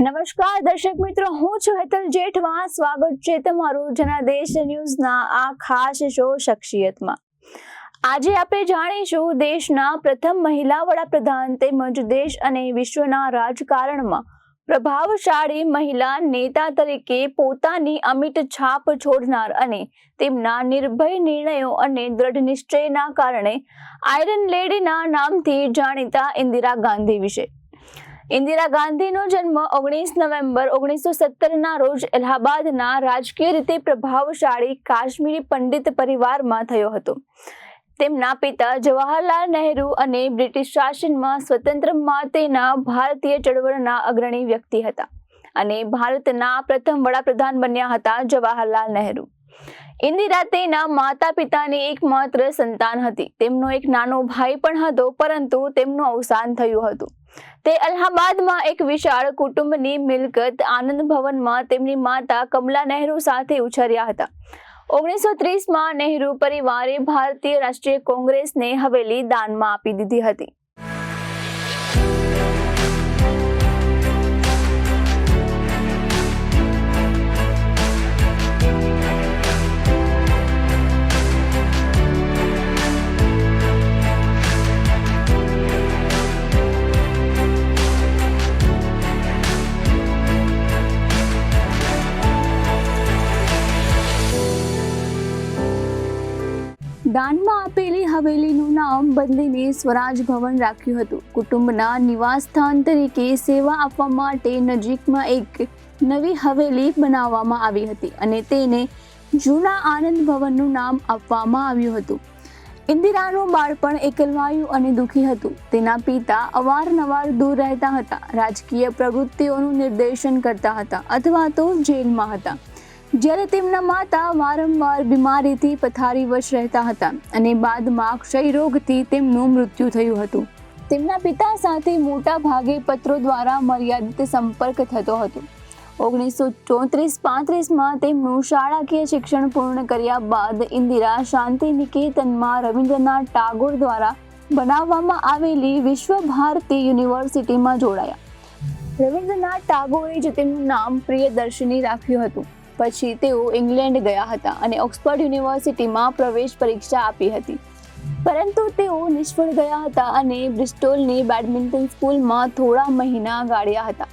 નમસ્કાર દર્શક મિત્રો, હું છું હેતલ જેઠવા. સ્વાગત છે તમારું જનાદેશ ન્યૂઝના આ ખાસ શો શખ્સિયતમાં. આજે આપણે જાણીશું દેશના પ્રથમ મહિલા વડાપ્રધાન તેમજ દેશ અને વિશ્વના રાજકારણમાં પ્રભાવશાળી મહિલા નેતા તરીકે પોતાની અમિટ છાપ છોડનાર અને તેમના નિર્ભય નિર્ણયો અને દ્રઢ નિશ્ચયના કારણે આયરન લેડીના નામથી જાણીતા ઇન્દિરા ગાંધી વિશે. ઇન્દિરા ગાંધીનો જન્મ 19 નવેમ્બર 1970ના રોજ અલ્હાબાદના રાજકીય રીતે પ્રભાવશાળી કાશ્મીરી પંડિત પરિવારમાં થયો હતો. તેમના પિતા જવાહરલાલ નહેરુ અને બ્રિટિશ શાસનમાં સ્વતંત્ર માટેના ભારતીય ચળવળના અગ્રણી વ્યક્તિ હતા અને ભારતના પ્રથમ વડાપ્રધાન બન્યા હતા જવાહરલાલ નહેરુ. ઇન્દિરા તેના માતા પિતાની એકમાત્ર સંતાન હતી. તેમનો એક નાનો ભાઈ પણ હતો, પરંતુ તેમનું અવસાન થયું હતું. તે અલ્હાબાદમાં એક વિશાળ કુટુંબની મિલકત આનંદ ભવનમાં તેમની માતા કમલા નહેરુ સાથે ઉછર્યા હતા. 1930માં નહેરુ પરિવારે ભારતીય રાષ્ટ્રીય કોંગ્રેસને હવેલી દાનમાં આપી દીધી હતી. દાનમાં આપેલી હવેલીનું નામ બદલીને સ્વરાજ ભવન રાખ્યું હતું. કુટુંબના નિવાસસ્થાન તરીકે સેવા આપવા માટે નજીકમાં એક નવી હવેલી બનાવવામાં આવી હતી અને તેને જૂના આનંદ ભવનનું નામ આપવામાં આવ્યું હતું. ઇન્દિરાનું બાળપણ એકલવાયું અને દુઃખી હતું. તેના પિતા અવારનવાર દૂર રહેતા હતા, રાજકીય પ્રવૃત્તિઓનું નિર્દેશન કરતા હતા અથવા તો જેલમાં હતા, જ્યારે તેમના માતા વારંવાર બીમારીથી પથારીવશ રહેતા હતા અને બાદમાં ક્ષયરોગથી તેમનું મૃત્યુ થયું હતું. તેમના પિતા સાથે મોટા ભાગે પત્રો દ્વારા મર્યાદિત સંપર્ક થતો હતો. 1934-35માં તેમનું શાળાકીય શિક્ષણ પૂર્ણ કર્યા બાદ ઇન્દિરા શાંતિ નિકેતનમાં રવિન્દ્રનાથ ટાગોર દ્વારા બનાવવામાં આવેલી વિશ્વ ભારતી યુનિવર્સિટીમાં જોડાયા. રવિન્દ્રનાથ ટાગોરે જ તેમનું નામ પ્રિયદર્શિની રાખ્યું હતું. પછી તેઓ ઇંગ્લેન્ડ ગયા હતા અને ઓક્સફર્ડ યુનિવર્સિટીમાં પ્રવેશ પરીક્ષા આપી હતી, પરંતુ તેઓ નિષ્ફળ ગયા હતા અને બ્રિસ્ટોલની બેડમિન્ટન સ્કૂલમાં થોડા મહિના ગાળ્યા હતા.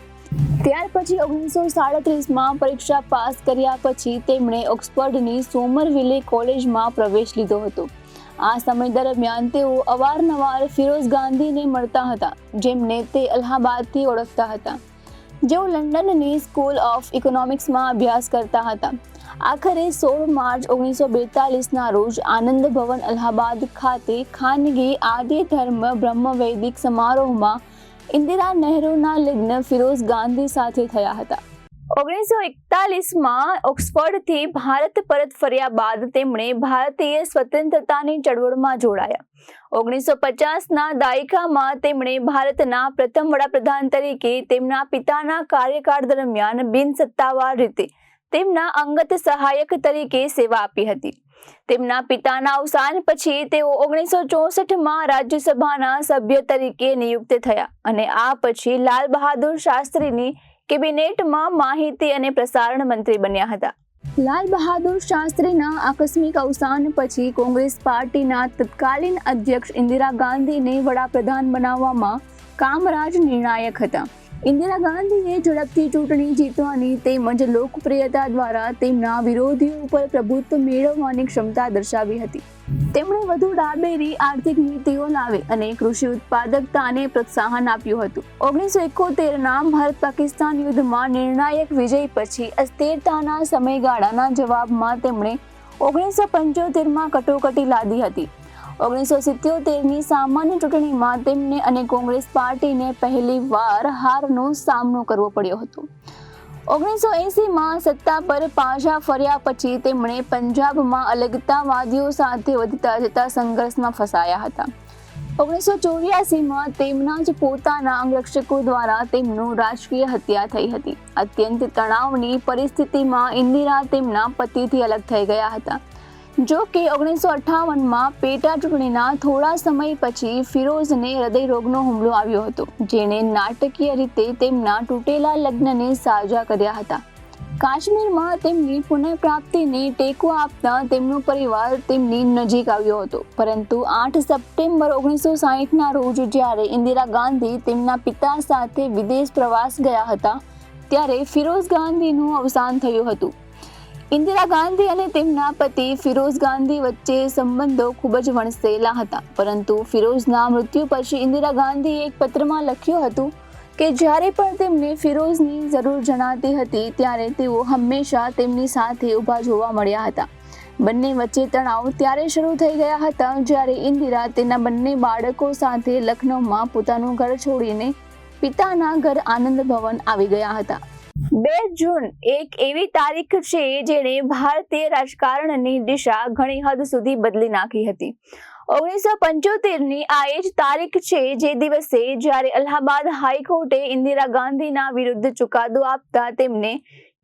ત્યાર પછી 1937માં પરીક્ષા પાસ કર્યા પછી તેમણે ઓક્સફર્ડની સોમરવિલે કોલેજમાં પ્રવેશ લીધો હતો. આ સમય દરમિયાન તેઓ અવારનવાર ફિરોઝ ગાંધીને મળતા હતા, જેમને તે અલ્હાબાદથી ઓળખતા હતા, જેઓ લંડનની સ્કૂલ ઓફ ઇકોનોમિક્સમાં અભ્યાસ કરતા હતા. આખરે 16 માર્ચ 1942ના રોજ આનંદ ભવન અલ્હાબાદ ખાતે ખાનગી આદિ ધર્મ બ્રહ્મવૈદિક સમારોહમાં ઇન્દિરા નહેરુના લગ્ન ફિરોઝ ગાંધી સાથે થયા હતા. 1941માં ઓક્સફર્ડથી ભારત પરત ફર્યા બાદ તેમણે ભારતીય સ્વતંત્રતાની ચળવળમાં જોડાયા. 1950ના દાયકામાં તેમણે ભારતના પ્રથમ વડાપ્રધાન તરીકે તેમના પિતાના કાર્યકાળ દરમિયાન બિનસત્તાવાર રીતે તેમના અંગત સહાયક તરીકે સેવા આપી હતી. તેમના પિતાના અવસાન પછી તેઓ 1964માં રાજ્યસભાના સભ્ય તરીકે નિયુક્ત થયા અને આ પછી લાલ બહાદુર શાસ્ત્રીની કેબિનેટમાં માહિતી અને પ્રસારણ મંત્રી બન્યા હતા. લાલ બહાદુર શાસ્ત્રીના આકસ્મિક અવસાન પછી કોંગ્રેસ પાર્ટીના તત્કાલીન અધ્યક્ષ ઇન્દિરા ગાંધીને વડાપ્રધાન બનાવવામાં કામરાજ નિર્ણાયક હતા. ઇન્દિરા ગાંધીએ ઝડપથી ચૂંટણી જીતવાની તેમજ લોકપ્રિયતા દ્વારા તેમના વિરોધીઓ ઉપર પ્રભુત્વ મેળવવાની ક્ષમતા દર્શાવી હતી. તેમણે વધુ ડાબેરી આર્થિક નીતિઓ લાવી અને કૃષિ ઉત્પાદકતાને પ્રોત્સાહન આપ્યું હતું. 1971ના ભારત પાકિસ્તાન યુદ્ધમાં નિર્ણાયક વિજય પછી અસ્થિરતાના સમયગાળાના જવાબમાં તેમણે 1975માં કટોકટી લાદી હતી. 1977ની સામાન્ય ચૂંટણીમાં તેમને અને કોંગ્રેસ પાર્ટીને પહેલી વાર હારનો સામનો કરવો પડ્યો હતો. 1980માં સત્તા પર પાછા ફર્યા પછી તેમણે પંજાબમાં અલગતાવાદીઓ સાથે વધતા જતા સંઘર્ષમાં ફસાયા હતા. 1984માં તેમના જ પોતાના અંગરક્ષકો દ્વારા તેમનું રાજકીય હત્યા થઈ હતી. અત્યંત તણાવની પરિસ્થિતિમાં ઇન્દિરા તેમના પતિથી અલગ થઈ ગયા હતા. જો કે 1958માં પેટા ચૂંટણીના થોડા સમય પછી ફિરોઝને હૃદયરોગનો હુમલો આવ્યો હતો, જેણે નાટકીય રીતે તેમના તૂટેલા લગ્નને સાજા કર્યા હતા. કાશ્મીરમાં તેમની પુનઃપ્રાપ્તિને ટેકો આપતા તેમનો પરિવાર તેમની નજીક આવ્યો હતો. પરંતુ 8 સપ્ટેમ્બર 1960ના રોજ જ્યારે ઇન્દિરા ગાંધી તેમના પિતા સાથે વિદેશ પ્રવાસ ગયા હતા, ત્યારે ફિરોઝ ગાંધીનું અવસાન થયું હતું. ઇન્દિરા ગાંધી અને તેમના પતિ ફિરોઝ ગાંધી વચ્ચે સંબંધો ખૂબ જ વણસેલા હતા. પરંતુ ફિરોઝના મૃત્યુ પછી ઇન્દિરા ગાંધીએ એક પત્રમાં લખ્યું હતું કે જ્યારે પણ તેમને ફિરોઝની જરૂર જણાતી હતી ત્યારે તેઓ હંમેશા તેમની સાથે ઊભા જોવા મળ્યા હતા. બંને વચ્ચે તણાવ ત્યારે શરૂ થઈ ગયા હતા જ્યારે ઇન્દિરા તેના બંને બાળકો સાથે લખનૌમાં પોતાનું ઘર છોડીને પિતાના ઘર આનંદ ભવન આવી ગયા હતા. 2 જૂન એક એવી તારીખ છે જેણે ભારતીય રાજકારણની દિશા ઘણી હદ સુધી બદલી નાખી હતી. 1975ની આ એ જ તારીખ છે જે દિવસે જ્યારે અલ્હાબાદ હાઈકોર્ટે ઇન્દિરા ગાંધીના વિરુદ્ધ ચુકાદો આપતા તેમને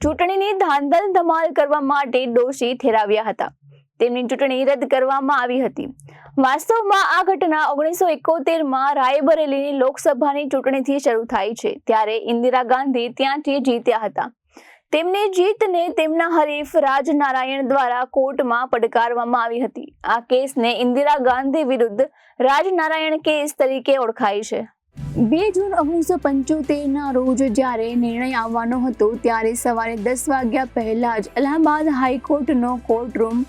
ચૂંટણીની ધાંધલ ધમાલ કરવા માટે દોષી ઠેરાવ્યા હતા. તેમની ચૂંટણી રદ કરવામાં આવી હતી. વાસ્તવમાં આ ઘટના 1971માં રાયબરેલીની લોકસભાની ચૂંટણીથી શરૂ થાય છે. ત્યારે ઇન્દિરા ગાંધી ત્યાંથી જીત્યા હતા. તેમની જીતને તેમના હરીફ રાજનારાયણ દ્વારા કોર્ટમાં પડકારવામાં આવી હતી. આ કેસને ઇન્દિરા ગાંધી વિરુદ્ધ રાજનારાયણ કેસ તરીકે ઓળખાય છે. 2 જૂન 1975ના રોજ જ્યારે નિર્ણય આવવાનો હતો ત્યારે સવારે 10 વાગ્યા પહેલા જ અલ્હાબાદ હાઈકોર્ટનો કોર્ટરૂમ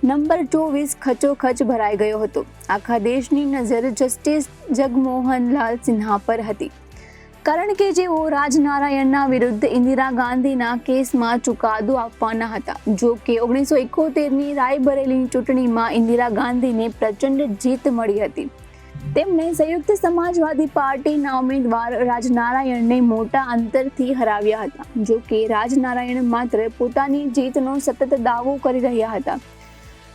નંબર 24 ખચોખચ ભરાઈ ગયો હતો. આખા દેશની નજર જસ્ટિસ જગમોહનલાલ સિન્હા પર હતી, કારણ કે જેઓ રાજનારાયણના વિરુદ્ધ ઇન્દિરા ગાંધીના કેસમાં ચુકાદો આપવાના હતા. જો કે 1971ની રાયબરેલીની ચૂંટણીમાં ઇન્દિરા ગાંધીને પ્રચંડ જીત મળી હતી. તેમણે સંયુક્ત સમાજવાદી પાર્ટીના ઉમેદવાર રાજનારાયણને મોટા અંતરથી હરાવ્યા હતા. જો કે રાજનારાયણ માત્ર પોતાની જીતનો સતત દાવો કરી રહ્યા હતા.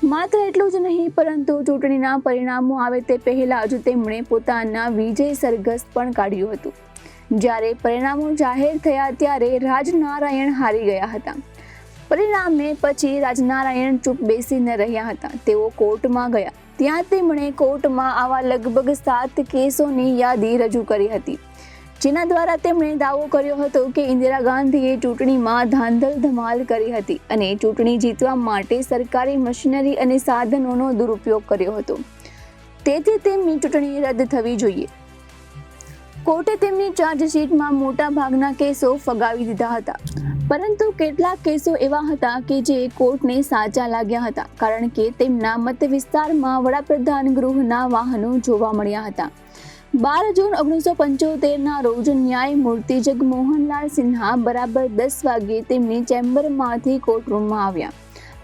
માત્ર એટલું જ નહીં, પરંતુ ચૂંટણીના પરિણામો આવે તે પહેલા જ તેમણે પોતાના વિજય સરઘસ પણ કાઢ્યું હતું. જ્યારે પરિણામો જાહેર થયા ત્યારે રાજનારાયણ હારી ગયા હતા. પરિણામે પછી રાજનારાયણ ચૂપ બેસી ન રહ્યા હતા. તેઓ કોર્ટમાં ગયા. ત્યાં તેમણે કોર્ટમાં આવા લગભગ 7 કેસોની યાદી રજૂ કરી હતી, જેના દ્વારા તેમણે દાવો કર્યો હતો કે ઇન્દિરા ગાંધીએ ચૂંટણીમાં ધાંધલ ધમાલ કરી હતી અને ચૂંટણી જીતવા માટે સરકારી મશીનરી અને સાધનોનો દુરુપયોગ કર્યો હતો. તેથી તેમની ચૂંટણી રદ થવી જોઈએ. કોર્ટે તેમની ચાર્જશીટમાં મોટા ભાગના કેસો ફગાવી દીધા હતા. પરંતુ કેટલાક કેસો એવા હતા કે જે કોર્ટને સાચા લાગ્યા હતા, કારણ કે તેમના મત વિસ્તારમાં વડાપ્રધાન ગૃહના વાહનો જોવા મળ્યા હતા. 12 જૂન 1975ના રોજ ન્યાયમૂર્તિ જગમોહનલાલ સિન્હા બરાબર 10 વાગ્યે તેમની ચેમ્બરમાંથી કોર્ટરૂમમાં આવ્યા.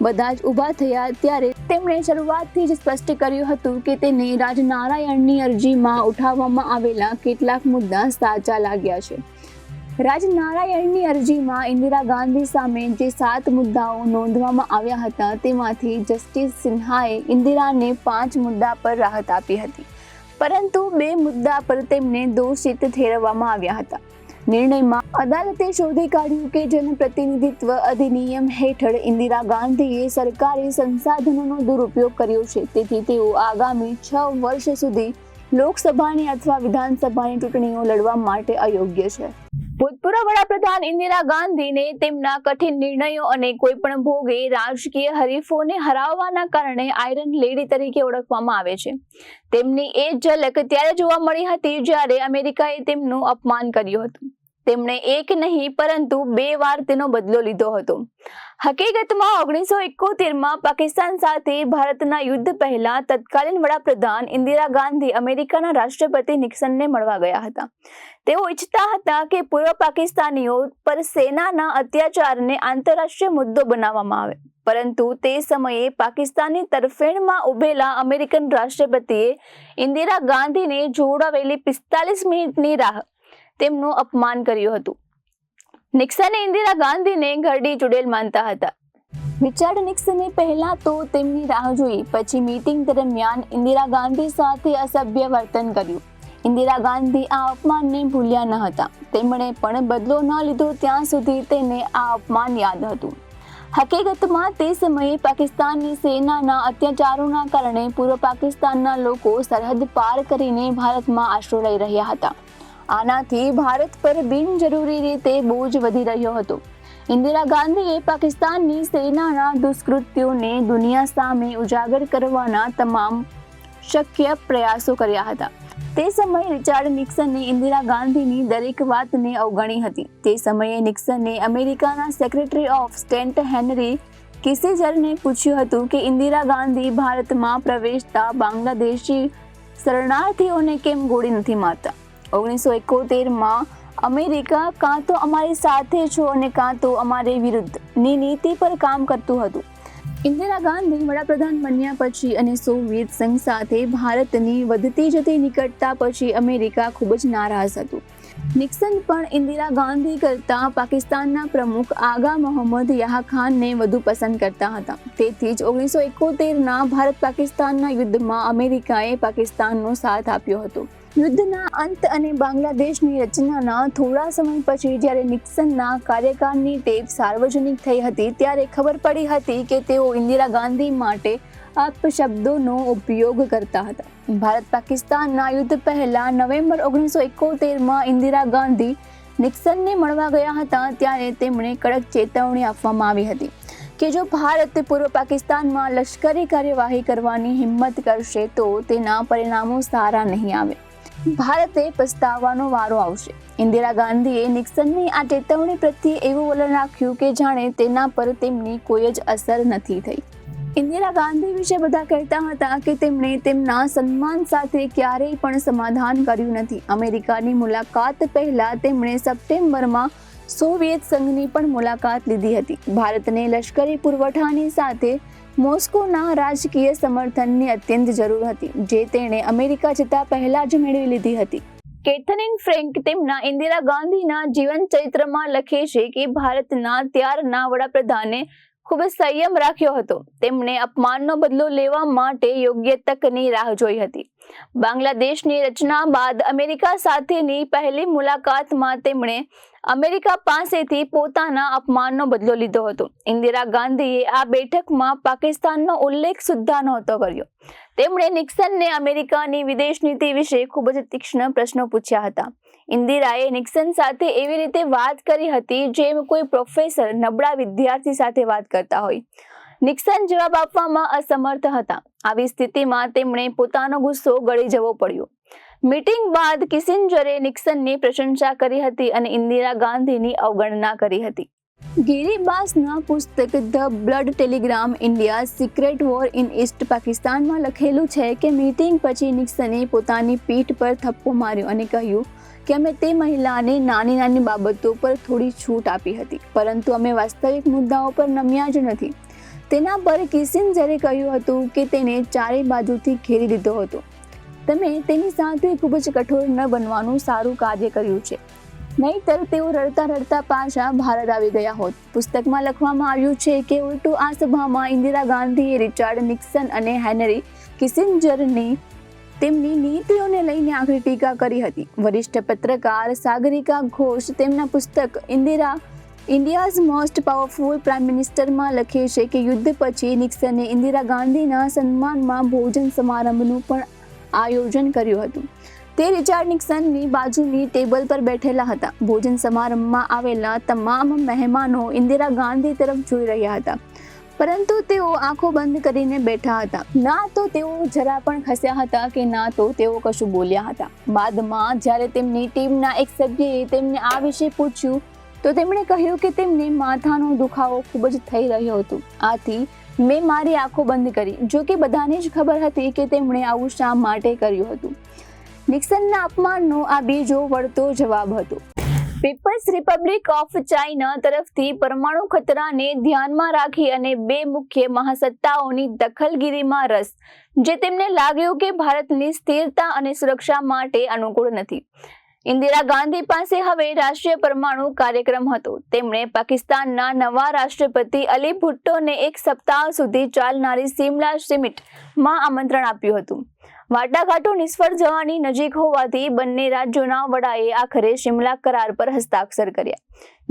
બધા જ ઊભા થયા ત્યારે તેમણે શરૂઆતથી જ સ્પષ્ટ કર્યું હતું કે તેને રાજનારાયણની અરજીમાં ઉઠાવવામાં આવેલા કેટલાક મુદ્દા સાચા લાગ્યા છે. રાજનારાયણની અરજીમાં ઇન્દિરા ગાંધી સામે જે 7 મુદ્દાઓ નોંધવામાં આવ્યા હતા તેમાંથી જસ્ટિસ સિન્હાએ ઇન્દિરાને 5 મુદ્દા પર રાહત આપી હતી, પરંતુ 2 મુદ્દા પર તેમને દોષિત ઠેરવવામાં આવ્યા હતા. નિર્ણયમાં અદાલતે શોધી કાઢ્યું કે જનપ્રતિનિધિત્વ અધિનિયમ હેઠળ ઇન્દિરા ગાંધીએ સરકારી સંસાધનોનો દુરુપયોગ કર્યો છે. તેથી તેઓ આગામી 6 વર્ષ સુધી લોકસભાની અથવા વિધાનસભાની ચૂંટણીઓ લડવા માટે અયોગ્ય છે. ભૂતપૂર્વ વડાપ્રધાન ઇન્દિરા ગાંધીને તેમના કઠિન નિર્ણયો અને કોઈપણ ભોગે રાજકીય હરીફોને હરાવવાના કારણે આયરન લેડી તરીકે ઓળખવામાં આવે છે. તેમની એ ઝલક ત્યારે જોવા મળી હતી જ્યારે અમેરિકાએ તેમનું અપમાન કર્યું હતું. તેમણે એક નહીં પરંતુ 2 વાર તેનો બદલો લીધો હતો. હકીકતમાં 1971માં પાકિસ્તાન સાથે ભારતના યુદ્ધ પહેલા તત્કાલીન વડાપ્રધાન ઇન્દિરા ગાંધી અમેરિકાના રાષ્ટ્રપતિ નિક્સનને મળવા ગયા હતા. તેઓ ઈચ્છતા હતા કે પૂર્વ પાકિસ્તાનીઓ પર સેનાના અત્યાચારને આંતરરાષ્ટ્રીય મુદ્દો બનાવવામાં આવે, પરંતુ તે સમયે પાકિસ્તાનની તરફેણમાં ઉભેલા અમેરિકન રાષ્ટ્રપતિએ ઇન્દિરા ગાંધીને જોડાવેલી 45 મિનિટની રાહ તેમનું અપમાન કર્યું હતું. નિક્સન ઇન્દિરા ગાંધીને ઘરડી ચૂડેલ માનતા હતા. રિચાર્ડ નિક્સને પહેલા તો તેમની રાહ જોઈ, પછી મીટિંગ દરમિયાન ઇન્દિરા ગાંધી સાથે અસભ્ય વર્તન કર્યું. ઇન્દિરા ગાંધી આ અપમાનને ભૂલ્યા ન હતા. તેમણે પણ બદલો ન લીધો ત્યાં સુધી તેને આ અપમાન યાદ હતું. હકીકતમાં તે સમયે પાકિસ્તાનની સેનાના અત્યાચારોના કારણે પૂર્વ પાકિસ્તાનના લોકો સરહદ પાર કરીને ભારતમાં આશરો લઈ રહ્યા હતા. આનાથી ભારત પર બિનજરૂરી રીતે બોજ વધી રહ્યો હતો. ઇન્દિરા ગાંધીએ પાકિસ્તાનની સેનાના દુષ્કૃત્યોને દુનિયા સામે ઉજાગર કરવાના તમામ શક્ય પ્રયાસો કર્યા હતા. તે સમયે રિચાર્ડ નિક્સને ઇન્દિરા ગાંધીની દરેક વાતને અવગણી હતી. તે સમયે નિક્સને અમેરિકાના સેક્રેટરી ઓફ સ્ટેટ હેનરી કિસિંજરને પૂછ્યું હતું કે ઇન્દિરા ગાંધી ભારતમાં પ્રવેશતા બાંગ્લાદેશી શરણાર્થીઓને કેમ ગોળી નથી મારતા. 1971માં અમેરિકા કાં તો અમારી સાથે છો અને કાં તો અમારી વિરુદ્ધની નીતિ પર કામ કરતું હતું. ઇન્દિરા ગાંધી વડાપ્રધાન બન્યા પછી અને સોવિયત સંઘ સાથે ભારતની વધતી જતી નિકટતા પછી અમેરિકા ખૂબ જ નારાજ હતું. નિક્સન પણ ઇન્દિરા ગાંધી કરતાં પાકિસ્તાનના પ્રમુખ આગા મોહમ્મદ યાહ ખાનને વધુ પસંદ કરતા હતા. તેથી જ 1971ના ભારત પાકિસ્તાનના યુદ્ધમાં અમેરિકાએ પાકિસ્તાનનો સાથ આપ્યો હતો. યુદ્ધના અંત અને બાંગ્લાદેશની રચનાના થોડા સમય પછી જ્યારે નિક્સનના કાર્યકાળની ટેપ સાર્વજનિક થઈ હતી ત્યારે ખબર પડી હતી કે તેઓ ઇન્દિરા ગાંધી માટે અપશબ્દોનો ઉપયોગ કરતા હતા. ભારત પાકિસ્તાનના યુદ્ધ પહેલા નવેમ્બર 1971માં ઇન્દિરા ગાંધી નિક્સનને મળવા ગયા હતા ત્યારે તેમણે કડક ચેતવણી આપવામાં આવી હતી કે જો ભારત પૂર્વ પાકિસ્તાનમાં લશ્કરી કાર્યવાહી કરવાની હિંમત કરશે તો તેના પરિણામો સારા નહીં આવે. ભારતે પસ્તાવાનો વારો આવશે. ઇન્દિરા ગાંધીએ નિક્સનની આ ચેતવણી પ્રત્યે એવું વલણ રાખ્યું કે જાણે તેના પર તેમની કોઈ જ અસર નથી થઈ. ઇન્દિરા ગાંધી વિશે બધા કહેતા હતા કે તેમણે તેમના સન્માન સાથે ક્યારેય પણ સમાધાન કર્યું નથી. અમેરિકાની મુલાકાત પહેલા તેમણે સપ્ટેમ્બરમાં સોવિયત સંઘની પણ મુલાકાત લીધી હતી. ભારતને લશ્કરી પુરવઠાની સાથે મોસ્કોના રાજકીય સમર્થનની અત્યંત જરૂર હતી, જે તેણે અમેરિકા જતા પહેલા જ મેળવી લીધી હતી. કેથરીન ફ્રેન્ક તેમના ઇન્દિરા ગાંધીના જીવન ચરિત્રમાં લખે છે કે ભારતના ત્યારના વડાપ્રધાને ખૂબ સંયમ રાખ્યો હતો. તેમણે અપમાનનો બદલો લેવા માટે યોગ્ય તકની રાહ જોઈ હતી. બાંગ્લાદેશની રચના બાદ અમેરિકા સાથેની પહેલી મુલાકાતમાં તેમણે અમેરિકા પાસેથી પોતાના અપમાનનો બદલો લીધો હતો. ઇન્દિરા ગાંધીએ આ બેઠકમાં પાકિસ્તાનનો ઉલ્લેખ સુદ્ધા નહોતો કર્યો. તેમણે નિક્સનને અમેરિકાની વિદેશ નીતિ વિશે ખૂબ જ તીક્ષ્ણ પ્રશ્નો પૂછ્યા હતા. ઇન્દિરાએ નિક્સન સાથે એવી રીતે વાત કરી હતી જેમ કોઈ પ્રોફેસર નબળા વિદ્યાર્થી સાથે વાત કરતા હોય. નિક્સન જવાબ આપવામાં અસમર્થ હતા. આવી સ્થિતિમાં તેમણે પોતાનો ગુસ્સો ગળી જવો પડ્યો. મીટિંગ બાદ કિસિંજરે નિક્સનની પ્રશંસા કરી હતી અને ઇન્દિરા ગાંધીની અવગણના કરી હતી. ગિરિબાસના પુસ્તક the blood Telegram India secret war in East પાકિસ્તાનમાં લખેલું છે કે મીટિંગ પછી નિક્સને પોતાની પીઠ પર થપ્પો માર્યો અને કહ્યું કે અમે તે મહિલાને નાની નાની બાબતો પર થોડી છૂટ આપી હતી, પરંતુ અમે વાસ્તવિક મુદ્દાઓ પર નમ્યા જ નથી. તેના પર કિસિંજરે કહ્યું હતું કે તેને ચારે બાજુથી ઘેરી લીધો હતો. તમે તેની સાથે ખૂબ જ કઠોર ન બનવાનું સારું કાર્ય કર્યું છે, નહીંતર તેઓ રડતા રડતા પાછા ભારત આવી ગયા હોત. પુસ્તકમાં લખવામાં આવ્યું છે કે ઉલટું આ સભામાં ઇન્દિરા ગાંધીએ રિચાર્ડ નિક્સન અને હેનરી કિસિંજરની તેમની નીતિઓને લઈને આકરી ટીકા કરી હતી. વરિષ્ઠ પત્રકાર સાગરિકા ઘોષ તેમના પુસ્તક ઇન્ડિયાઝ મોસ્ટ પાવરફુલ પ્રાઇમ મિનિસ્ટરમાં લખે છે કે યુદ્ધ પછી નિક્સને ઇન્દિરા ગાંધીના સન્માનમાં ભોજન સમારંભનું પણ આયોજન કર્યું હતું. તે રિચાર્ડ નિક્સનની બાજુની ટેબલ પર બેઠેલા હતા. ભોજન સમારંભમાં આવેલા તમામ મહેમાનો ઇન્દિરા ગાંધી તરફ જોઈ રહ્યા હતા, પરંતુ તેઓ આંખો બંધ કરીને બેઠા હતા. ના તો તેઓ જરા પણ ખસ્યા હતા કે ના તો તેઓ કશું બોલ્યા હતા. બાદમાં જ્યારે તેમની ટીમના એક સભ્યએ તેમને આ વિશે પૂછ્યું તો તેમણે કહ્યું કે તેમને માથાનો દુખાવો ખૂબ જ થઈ રહ્યો હતો. આથી મેં મારી આંખો બંધ કરી. જો કે બધાને જ ખબર હતી કે તેમણે આવું શા માટે કર્યું હતું. નિક્સનના અપમાનનો આ બીજો વળતો જવાબ હતો. પીપલ્સ રિપબ્લિક ઓફ ચાઇના તરફથી પરમાણુ ખતરાને ધ્યાનમાં રાખી અને બે મુખ્ય મહાસત્તાઓની દખલગીરીમાં રસ, જે તેમને લાગ્યું કે ભારતની સ્થિરતા અને સુરક્ષા માટે અનુકૂળ નથી. ઇન્દિરા ગાંધી પાસે હવે રાષ્ટ્રીય પરમાણુ કાર્યક્રમ હતો. તેમણે પાકિસ્તાનના નવા રાષ્ટ્રપતિ અલી ભુટ્ટોને 1 સપ્તાહ સુધી ચાલનારી સિમલા સમિટમાં આમંત્રણ આપ્યું હતું. વાટાઘાટો નિષ્ફળ જવાની નજીક હોવાથી બંને રાજ્યોના વડાએ આખરે સિમલા કરાર પર હસ્તાક્ષર કર્યા,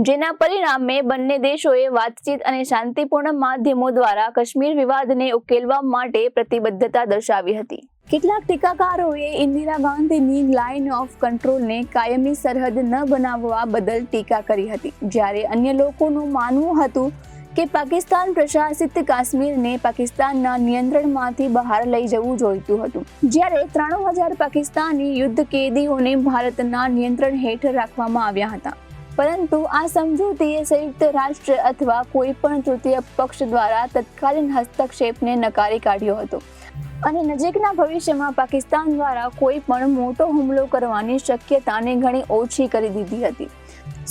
જેના પરિણામે બંને દેશોએ વાતચીત અને શાંતિપૂર્ણ માધ્યમો દ્વારા કાશ્મીર વિવાદને ઉકેલવા માટે પ્રતિબદ્ધતા દર્શાવી હતી. કેટલાક ટીકાકારોએ ઇન્દિરા ગાંધીની લાઇન ઓફ કંટ્રોલને કાયમી સરહદ ન બનાવવા બદલ ટીકા કરી હતી, જ્યારે અન્ય લોકોનું માનવું હતું કે પાકિસ્તાન પ્રશાસિત કાશ્મીરને પાકિસ્તાનના નિયંત્રણમાંથી બહાર લઈ જવું જોઈતું હતું. જ્યારે 93,000 પાકિસ્તાની યુદ્ધ કેદીઓને ભારતના નિયંત્રણ હેઠળ રાખવામાં આવ્યા હતા, પરંતુ આ સમજૂતીએ સંયુક્ત રાષ્ટ્ર અથવા કોઈ પણ તૃતીય પક્ષ દ્વારા તત્કાલીન હસ્તક્ષેપને નકારી કાઢ્યો હતો અને નજીકના ભવિષ્યમાં પાકિસ્તાન દ્વારા કોઈ પણ મોટો હુમલો કરવાની શક્યતાને ઘણી ઓછી કરી દીધી હતી.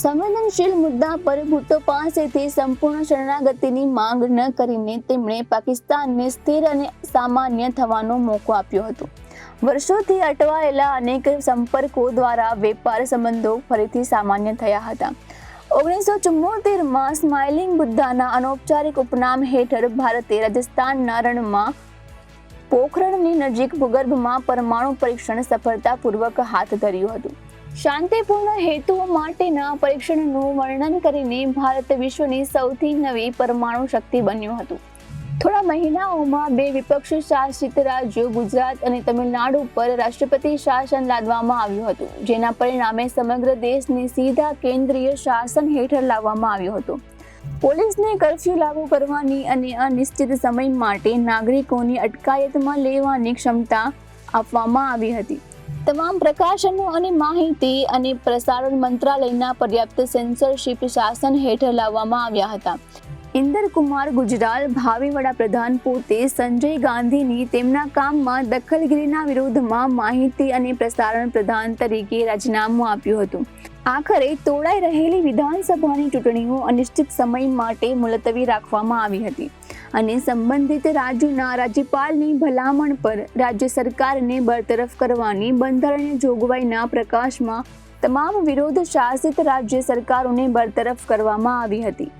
સંવેદનશીલ મુદ્દા પર ભુટ્ટો પાસેથી સંપૂર્ણ શરણાગતિની માંગ ન કરીને તેમણે પાકિસ્તાનને સ્થિર અને સામાન્ય થવાનો મોકો આપ્યો હતો. વર્ષોથી અટવાયેલા અનેક સંપર્કો દ્વારા વેપાર સંબંધો ફરીથી સામાન્ય થયા હતા. 1974માં સ્માઇલિંગ બુદ્ધાના અનૌપચારિક ઉપનામ હેઠળ ભારતે રાજસ્થાનના રણમાં પોખરણની નજીક ભૂગર્ભમાં પરમાણુ પરીક્ષણ સફળતાપૂર્વક હાથ ધર્યું હતું. શાંતિપૂર્ણ હેતુઓ માટેના પરીક્ષણનું વર્ણન કરીને ભારત વિશ્વની સૌથી નવી પરમાણુ શક્તિ બન્યું હતું. થોડા મહિનાઓમાં 2 વિપક્ષ શાસિત રાજ્યો ગુજરાત અને તમિલનાડુ પર રાષ્ટ્રપતિ શાસન લાદવામાં આવ્યું હતું, જેના પરિણામે સમગ્ર દેશને સીધા કેન્દ્રીય શાસન હેઠળ લાવવામાં આવ્યો હતો. પોલીસને કર્ફ્યુ લાગુ કરવાની અને અનિશ્ચિત સમય માટે નાગરિકોની અટકાયતમાં લેવાની ક્ષમતા આપવામાં આવી હતી. તમામ પ્રકાશનો અને માહિતી અને પ્રસારણ મંત્રાલયના પર્યાપ્ત સેન્સરશિપ શાસન હેઠળ લાવવામાં આવ્યા હતા. ઇન્દર કુમાર ગુજરાલ, ભાવિ વડાપ્રધાન, પોતે સંજય ગાંધીની તેમના કામમાં દખલગીરીના વિરોધમાં માહિતી અને પ્રસારણ પ્રધાન તરીકે રાજીનામું આપ્યું હતું. આખરે તોડાઈ રહેલી વિધાનસભાની ચૂંટણીઓ અનિશ્ચિત સમય માટે મુલતવી રાખવામાં આવી હતી અને સંબંધિત રાજ્યના રાજ્યપાલની ભલામણ પર રાજ્ય સરકારને બરતરફ કરવાની બંધારણીય જોગવાઈના પ્રકાશમાં તમામ વિરોધ શાસિત રાજ્ય સરકારોને બરતરફ કરવામાં આવી હતી.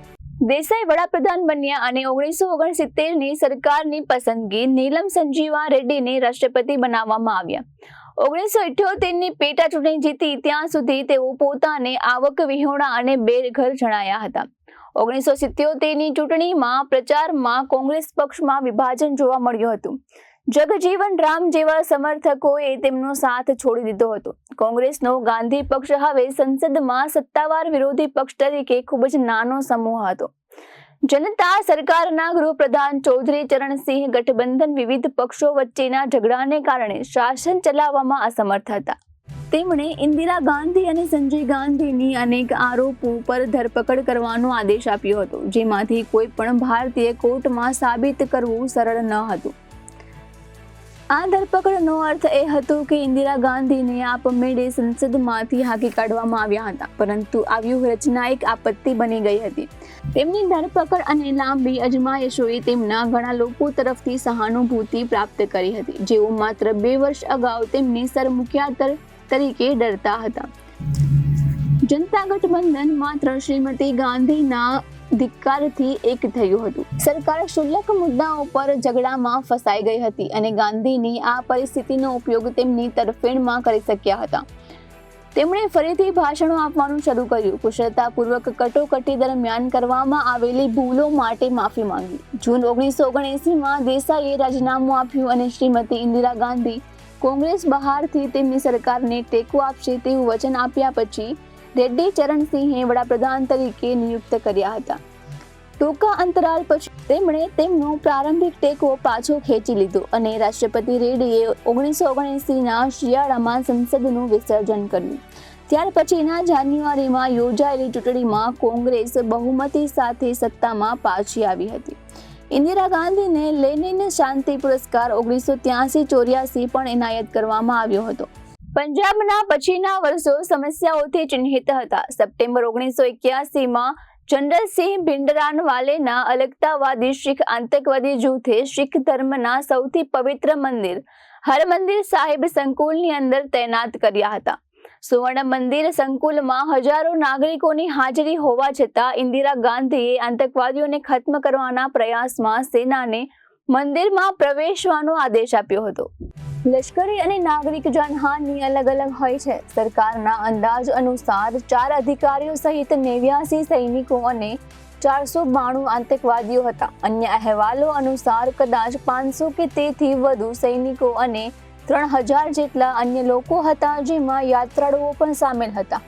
દેસાઈ વડાપ્રધાન બન્યા અને 1969ની સરકારની પસંદગી નીલમ સંજીવા રેડ્ડીને રાષ્ટ્રપતિ બનાવવામાં આવ્યા. 1978ની પેટા ચૂંટણી જીતી ત્યાં સુધી તેઓ પોતાને આવક વિહોણા અને બેઘર જણાયા હતા. 1977ની ચૂંટણીમાં પ્રચારમાં કોંગ્રેસ પક્ષમાં વિભાજન જોવા મળ્યું હતું. જગજીવન રામ જેવા સમર્થકોએ તેમનો સાથ છોડી દીધો હતો. કોંગ્રેસનો ગાંધી પક્ષ હવે સંસદમાં સત્તાવાર વિરોધી પક્ષ તરીકે ખૂબ જ નાનો સમૂહ હતો. જનતા સરકારના ગૃહપ્રધાન ચૌધરી ચરણસિંહ ગઠબંધન વિવિધ પક્ષો વચ્ચેના ઝઘડાને કારણે શાસન ચલાવવામાં અસમર્થ હતા. તેમણે ઇન્દિરા ગાંધી અને સંજય ગાંધીની અનેક આરોપો પર ધરપકડ કરવાનો આદેશ આપ્યો હતો, જેમાંથી કોઈ પણ ભારતીય કોર્ટમાં સાબિત કરવું સરળ ન હતું. આ ધરપકડનો અર્થ એ હતો કે ઇન્દિરા ગાંધીને આપમેળે સંસદમાંથી હાંકી કાઢવામાં આવ્યા હતા, પરંતુ આ વ્યૂહરચના એક આપત્તિ બની ગઈ હતી. તેમની ધરપકડ અને લાંબી અજમાયશોએ તેમના ઘણા લોકો તરફથી સહાનુભૂતિ પ્રાપ્ત કરી હતી, જેઓ માત્ર 2 વર્ષ અગાઉ તેમની સરમુખિયા તરીકે ડરતા હતા. જનતા ગઠબંધન માત્ર શ્રીમતી ગાંધીના ધિક્કારથી એક થયું હતું. સરકાર ક્ષુલ્લક મુદ્દાઓ પર ઝઘડામાં ફસાઈ ગઈ હતી અને ગાંધીની આ પરિસ્થિતિનો ઉપયોગ તેમની તરફેણમાં કરી શક્યા હતા. તેમણે ફરીથી ભાષણો આપવાનું શરૂ કર્યું, કુશળતાપૂર્વક કટોકટી દરમિયાન કરવામાં આવેલી ભૂલો માટે માફી માંગી. જૂન 1979માં દેસાઈએ રાજીનામું આપ્યું અને શ્રીમતી ઇન્દિરા ગાંધી કોંગ્રેસ બહારથી તેમની સરકારને ટેકો આપશે તેવું વચન આપ્યા પછી રેડ્ડી ચરણસિંહે વડાપ્રધાન તરીકે નિયુક્ત કર્યા હતા. ટૂંકા અંતરાલ પછી તેમણે તેમનો પ્રારંભિક ટેકો પાછો ખેંચી લીધો અને રાષ્ટ્રપતિ રેડ્ડીએ 1979ના શિયાળામાં સંસદનું વિસર્જન કર્યું. ત્યાર પછીના જાન્યુઆરીમાં યોજાયેલી ચૂંટણીમાં કોંગ્રેસ બહુમતી સાથે સત્તામાં પાછી આવી હતી. ઇન્દિરા ગાંધીને લેનિન શાંતિ પુરસ્કાર 1983-84 પણ એનાયત કરવામાં આવ્યો હતો. પંજાબના પછીના વર્ષો સમસ્યાઓથી ચિહ્નિત હતા. સપ્ટેમ્બર 1981માં જનરલસિંહ ભિંડરાનવાલેના અલગતાવાદી શીખ આતંકવાદી જૂથે શીખ ધર્મના સૌથી પવિત્ર મંદિર હરમંદિર સાહિબ સંકુલની અંદર તૈનાત કર્યા હતા. સુવર્ણ મંદિર સંકુલમાં હજારો નાગરિકોની હાજરી હોવા છતાં ઇન્દિરા ગાંધીએ આતંકવાદીઓને ખત્મ કરવાના પ્રયાસમાં સેનાને મંદિરમાં પ્રવેશવાનો આદેશ આપ્યો હતો. લશ્કરી અને નાગરિક જાનહાનિ અલગ અલગ હોય છે. સરકારના અંદાજ અનુસાર 4 અધિકારીઓ સહિત 89 સૈનિકો અને 492 આતંકવાદીઓ હતા. અન્ય અહેવાલો અનુસાર કદાચ 500 કે તેથી વધુ સૈનિકો અને 3000 જેટલા અન્ય લોકો હતા, જેમાં યાત્રાળુઓ પણ સામેલ હતા.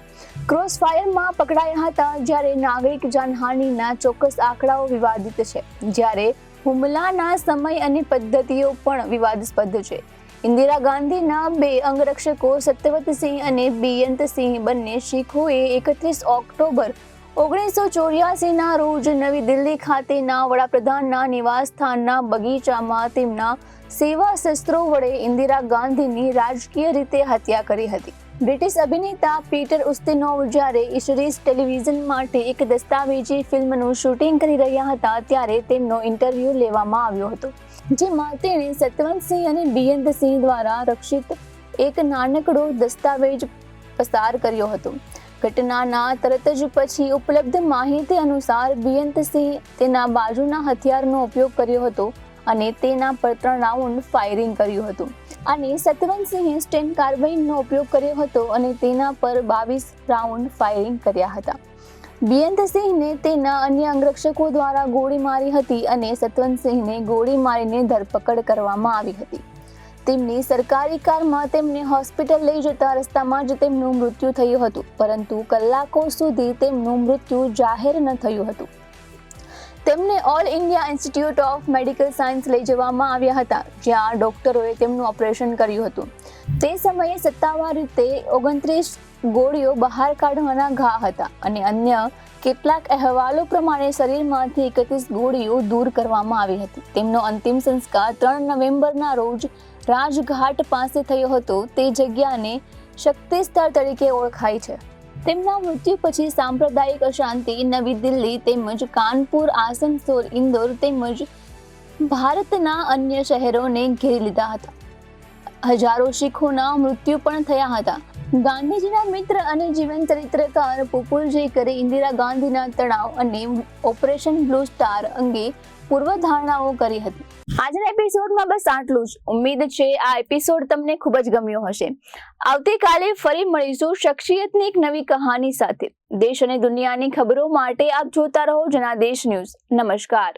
ક્રોસ ફાયરમાં પકડાયા હતા. જ્યારે નાગરિક જાનહાનિના ચોક્કસ આંકડાઓ વિવાદિત છે, જ્યારે હુમલાના સમય અને પદ્ધતિઓ પણ વિવાદાસ્પદ છે. ઇન્દિરા ગાંધીના 2 અંગરક્ષકો સત્યવતસિંહ અને બેઅંતસિંહ બંને શીખોએ 31 ઓક્ટોબર 1984ના રોજ નવી દિલ્હી ખાતેના વડાપ્રધાનના નિવાસસ્થાનના બગીચામાં તેમના સેવા શસ્ત્રો વડે ઇન્દિરા ગાંધીની રાજકીય રીતે હત્યા કરી હતી. બ્રિટિશ અભિનેતા પીટર ઉસ્તિનોવ જ્યારે ઇશરીઝ ટેલિવિઝન માટે એક દસ્તાવેજી ફિલ્મનું શૂટિંગ કરી રહ્યા હતા, ત્યારે તેમનો ઇન્ટરવ્યૂ લેવામાં આવ્યો હતો, જેમાં તેણે સતવંતસિંહ અને બેઅંતસિંહ દ્વારા રક્ષિત એક નાનકડો દસ્તાવેજ પસાર કર્યો હતો. ઘટનાના તરત જ પછી ઉપલબ્ધ માહિતી અનુસાર બેઅંતસિંહ તેના બાજુના હથિયારનો ઉપયોગ કર્યો હતો અને તેના પર 3 રાઉન્ડ ફાયરિંગ કર્યું હતું, અને સતવંતસિંહે સ્ટેન કાર્બાઇનનો ઉપયોગ કર્યો હતો અને તેના પર 22 રાઉન્ડ ફાયરિંગ કર્યા હતા. બેઅંતસિંહને તેના અન્ય અંગરક્ષકો દ્વારા ગોળી મારી હતી અને સતવંતસિંહને ગોળી મારીને ધરપકડ કરવામાં આવી હતી. તેમની સરકારી કારમાં તેમને હોસ્પિટલ લઈ જતા રસ્તામાં જ તેમનું મૃત્યુ થયું હતું, પરંતુ કલાકો સુધી તેમનું મૃત્યુ જાહેર ન થયું હતું. તેમને all India institute of medical science લઈ જવામાં આવ્યા હતા, જ્યાં ડોક્ટરોએ તેમનું ઓપરેશન કર્યું હતું. તે સમયે સત્તાવાર રીતે 29 ગોળીઓ બહાર કાઢવાના ઘા હતા અને અન્ય કેટલાક અહેવાલો પ્રમાણે શરીરમાંથી 31 ગોળીઓ દૂર કરવામાં આવી હતી. તેમનો અંતિમ સંસ્કાર 3 નવેમ્બરના રોજ રાજઘાટ પાસે થયો હતો. તે જગ્યાને શક્તિ સ્થળ તરીકે ઓળખાય છે. તેમના મૃત્યુ પછી સાંપ્રદાયિક અશાંતિ નવી દિલ્હી તેમજ કાનપુર, આસનસોલ, ઇન્દોર તેમજ ભારતના અન્ય શહેરોને ઘેરી લીધા હતા. હજારો શીખોના મૃત્યુ પણ થયા હતા. ગાંધીજીના મિત્ર અને જીવન ચરિત્રકાર પુપુલ જયકરે ઇન્દિરા ગાંધીના તણાવ અને ઓપરેશન બ્લુ સ્ટાર અંગે પૂર્વધારણાઓ કરી હતી. આજના એપિસોડમાં બસ આટલું જ. ઉમ્મીદ છે આ એપિસોડ તમને ખૂબ જ ગમ્યો હશે. આવતીકાલે ફરી મળીશું શખ્સિયતની એક નવી કહાની સાથે. દેશ અને દુનિયાની ખબરો માટે આપ જોતા રહો જનાદેશ ન્યૂઝ. નમસ્કાર.